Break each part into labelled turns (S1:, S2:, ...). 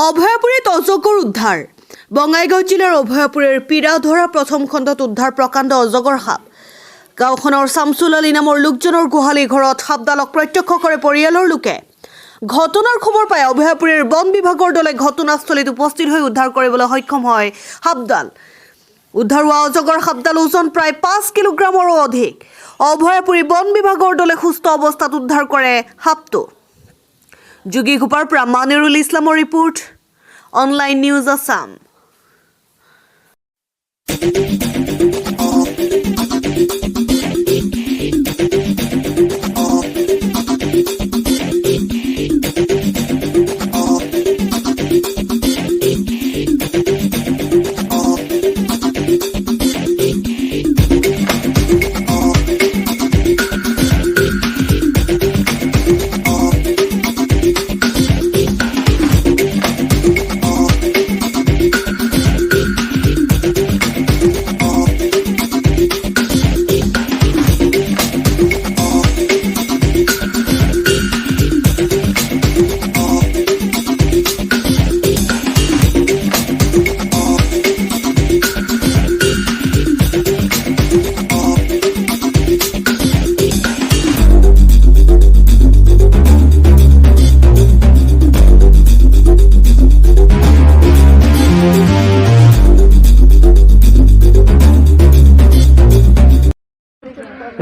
S1: অভয়াপুৰীত অজগৰ উদ্ধাৰ। বঙাইগাঁও জিলাৰ অভয়াপুৰীৰ পিৰাধৰা প্ৰথম খণ্ডত উদ্ধাৰ প্ৰকাণ্ড অজগৰ সাপ। গাঁওখনৰ শামছুল আলী নামৰ লোকজনৰ গোহালি ঘৰত সাপডালক প্ৰত্যক্ষ কৰে পৰিয়ালৰ লোকে। ঘটনাৰ খবৰ পাই অভয়াপুৰীৰ বন বিভাগৰ দলে ঘটনাস্থলীত উপস্থিত হৈ উদ্ধাৰ কৰিবলৈ সক্ষম হয় সাপডাল। উদ্ধাৰ হোৱা অজগৰ সাপডাল ওজন প্ৰায় 5 কিলোগ্ৰামৰো অধিক। অভয়াপুৰী বন বিভাগৰ দলে সুস্থ অৱস্থাত উদ্ধাৰ কৰে সাপটো। যোগীঘোপাৰ পৰা মানিৰুল ইছলামৰ ৰিপোৰ্ট, অনলাইন নিউজ আছাম।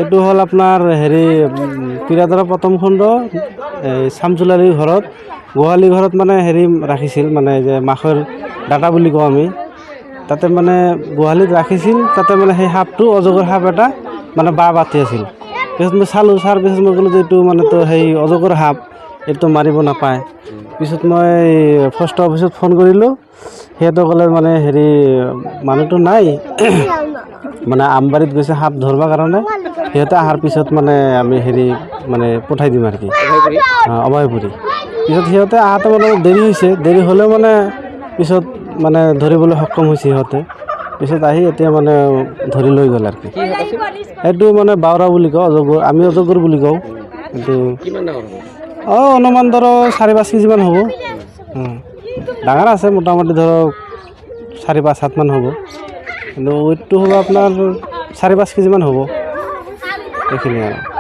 S2: এইটো হ'ল আপোনাৰ পিৰাধৰা প্ৰথম খণ্ড শামছুল আলীৰ ঘৰত গোহালি ঘৰত মানে ৰাখিছিল, মানে যে মাখৰ ডাটা বুলি কওঁ আমি। তাতে মানে গোহালিত ৰাখিছিল, তাতে মানে সেই সাপটো অজগৰ সাপ এটা মানে বাতি আছিল। পিছত মই চালোঁ, চাৰ পিছত মই ক'লোঁ যে এইটো মানে তো সেই অজগৰ সাপ, এইটো মাৰিব নাপায়। পিছত মই ফৰেষ্ট অফিচত ফোন কৰিলোঁ, সিহঁতে ক'লে মানে মানুহটো নাই, মানে আমবাৰীত গৈছে সাপ ধৰিবৰ কাৰণে। সিহঁতে অহাৰ পিছত মানে আমি মানে পঠাই দিম আৰু কি অভয়পুৰী। পিছত সিহঁতে আহাতে মানে অলপ দেৰি হৈছে, দেৰি হ'লেও মানে পিছত মানে ধৰিবলৈ সক্ষম হৈছে সিহঁতে। পিছত আহি এতিয়া মানে ধৰি লৈ গ'ল আৰু কি। সেইটো মানে বাওৰা বুলি কওঁ, অজগৰ, আমি অজগৰ বুলি কওঁ। কিন্তু অনুমান ধৰক 4-5 কেজিমান হ'ব। ডাঙৰ আছে, মোটামুটি ধৰক 4-5 হাতমান হ'ব। কিন্তু ৱেইটটো হ'ব আপোনাৰ 4-5 কেজিমান হ'ব, এইখিনি আৰু।